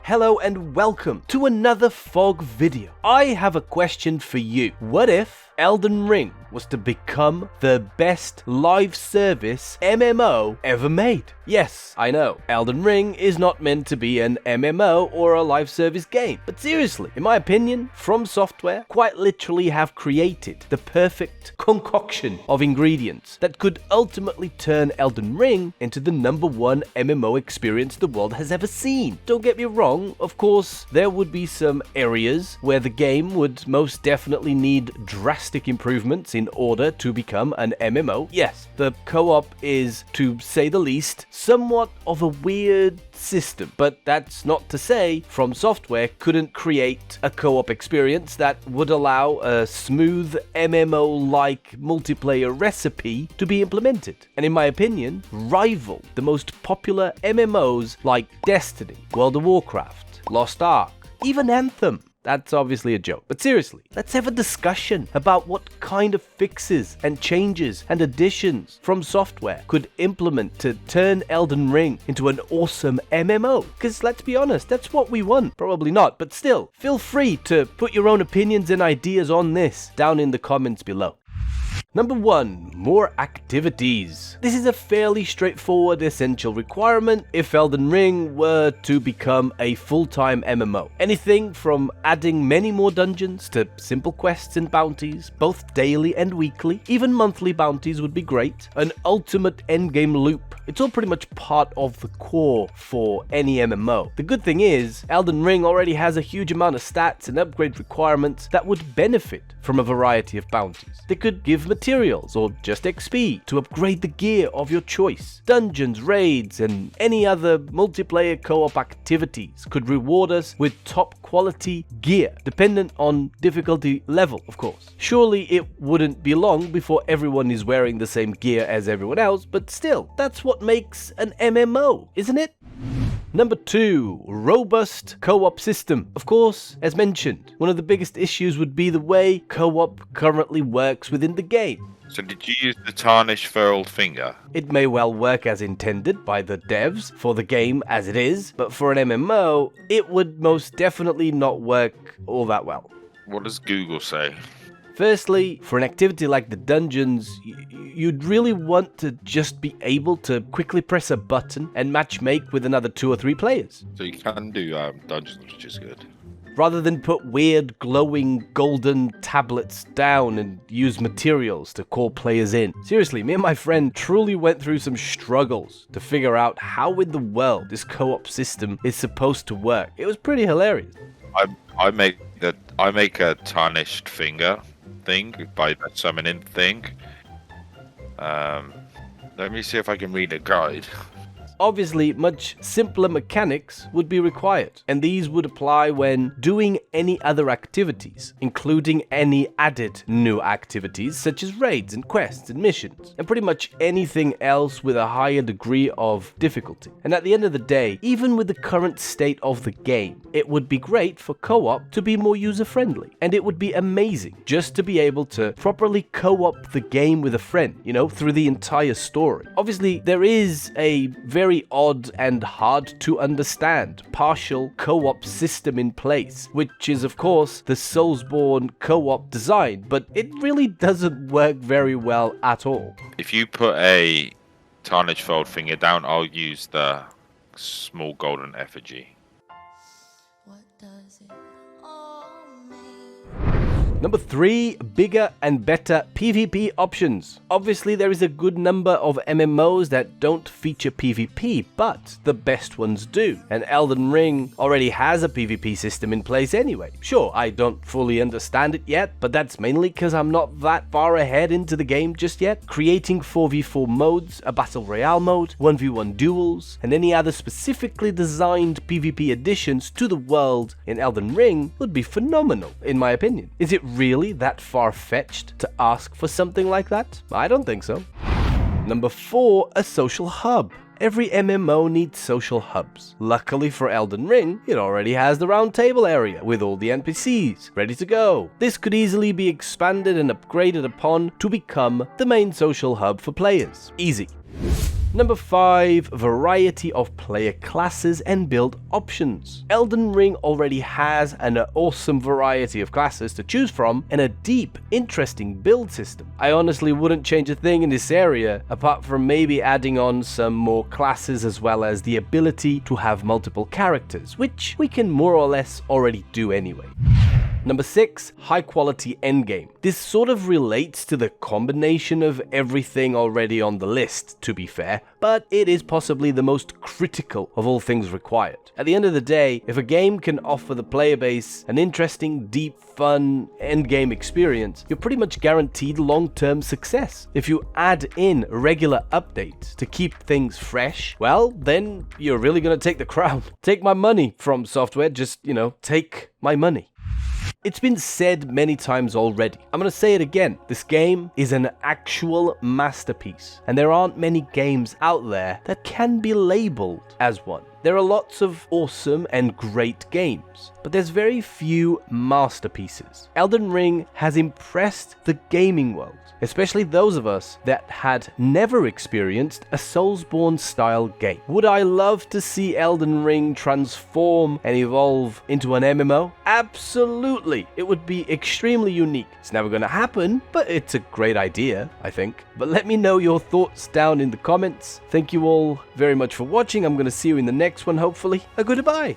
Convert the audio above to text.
Hello and welcome to another Fog video. I have a question for you. What if Elden Ring was to become the best live service MMO ever made? Yes, I know, Elden Ring is not meant to be an MMO or a live service game. But seriously, in my opinion, From Software quite literally have created the perfect concoction of ingredients that could ultimately turn Elden Ring into the #1 MMO experience the world has ever seen. Don't get me wrong, of course, there would be some areas where the game would most definitely need drastic improvements in order to become an MMO. Yes, the co-op is, to say the least, somewhat of a weird system, but that's not to say From Software couldn't create a co-op experience that would allow a smooth MMO-like multiplayer recipe to be implemented, and in my opinion, rival the most popular MMOs like Destiny, World of Warcraft, Lost Ark, even Anthem. That's obviously a joke. But seriously, let's have a discussion about what kind of fixes and changes and additions From Software could implement to turn Elden Ring into an awesome MMO. Because let's be honest, that's what we want. Probably not, but still, feel free to put your own opinions and ideas on this down in the comments below. Number 1, more activities. This is a fairly straightforward essential requirement if Elden Ring were to become a full-time MMO. Anything from adding many more dungeons to simple quests and bounties, both daily and weekly, even monthly bounties would be great. An ultimate endgame loop. It's all pretty much part of the core for any MMO. The good thing is, Elden Ring already has a huge amount of stats and upgrade requirements that would benefit from a variety of bounties. They could give materials or just XP to upgrade the gear of your choice. Dungeons, raids, and any other multiplayer co-op activities could reward us with top quality gear, dependent on difficulty level, of course. Surely it wouldn't be long before everyone is wearing the same gear as everyone else, but still, that's what makes an MMO, isn't it? Number 2, robust co-op system. Of course, as mentioned, one of the biggest issues would be the way co-op currently works within the game. So did you use the tarnished furled finger? It may well work as intended by the devs for the game as it is, but for an MMO, it would most definitely not work all that well. What does Google say? Firstly, for an activity like the dungeons, you'd really want to just be able to quickly press a button and matchmake with another 2 or 3 players. So you can do dungeons, which is good. Rather than put weird glowing golden tablets down and use materials to call players in. Seriously, me and my friend truly went through some struggles to figure out how in the world this co-op system is supposed to work. It was pretty hilarious. I make a tarnished finger thing by the summoning thing. Let me see if I can read a guide. Obviously, much simpler mechanics would be required, and these would apply when doing any other activities, including any added new activities such as raids and quests and missions, and pretty much anything else with a higher degree of difficulty. And at the end of the day, even with the current state of the game, it would be great for co-op to be more user-friendly, and it would be amazing just to be able to properly co-op the game with a friend, through the entire story. Obviously, there is a very odd and hard to understand partial co-op system in place, which is of course the Soulsborne co-op design, but it really doesn't work very well at all. If you put a tarnished furled finger down, I'll use the small golden effigy. What does it all mean? Number 3, bigger and better PvP options. Obviously, there is a good number of MMOs that don't feature PvP, but the best ones do. And Elden Ring already has a PvP system in place anyway. Sure, I don't fully understand it yet, but that's mainly because I'm not that far ahead into the game just yet. Creating 4v4 modes, a Battle Royale mode, 1v1 duels, and any other specifically designed PvP additions to the world in Elden Ring would be phenomenal, in my opinion. Is it really that far-fetched to ask for something like that? I don't think so. Number 4, a social hub. Every MMO needs social hubs. Luckily for Elden Ring, it already has the round table area with all the NPCs ready to go. This could easily be expanded and upgraded upon to become the main social hub for players. Easy. Number 5, variety of player classes and build options. Elden Ring already has an awesome variety of classes to choose from and a deep, interesting build system. I honestly wouldn't change a thing in this area, apart from maybe adding on some more classes as well as the ability to have multiple characters, which we can more or less already do anyway. Number 6, high quality endgame. This sort of relates to the combination of everything already on the list, to be fair, but it is possibly the most critical of all things required. At the end of the day, if a game can offer the player base an interesting, deep, fun endgame experience, you're pretty much guaranteed long-term success. If you add in regular updates to keep things fresh, well, then you're really gonna take the crown. Take my money from software, just, take my money. It's been said many times already. I'm gonna say it again. This game is an actual masterpiece, and there aren't many games out there that can be labeled as one. There are lots of awesome and great games, but there's very few masterpieces. Elden Ring has impressed the gaming world, especially those of us that had never experienced a Soulsborne style game. Would I love to see Elden Ring transform and evolve into an MMO? Absolutely. It would be extremely unique. It's never gonna happen, but it's a great idea, I think. But let me know your thoughts down in the comments. Thank you all very much for watching. I'm gonna see you in the next one, hopefully. A goodbye.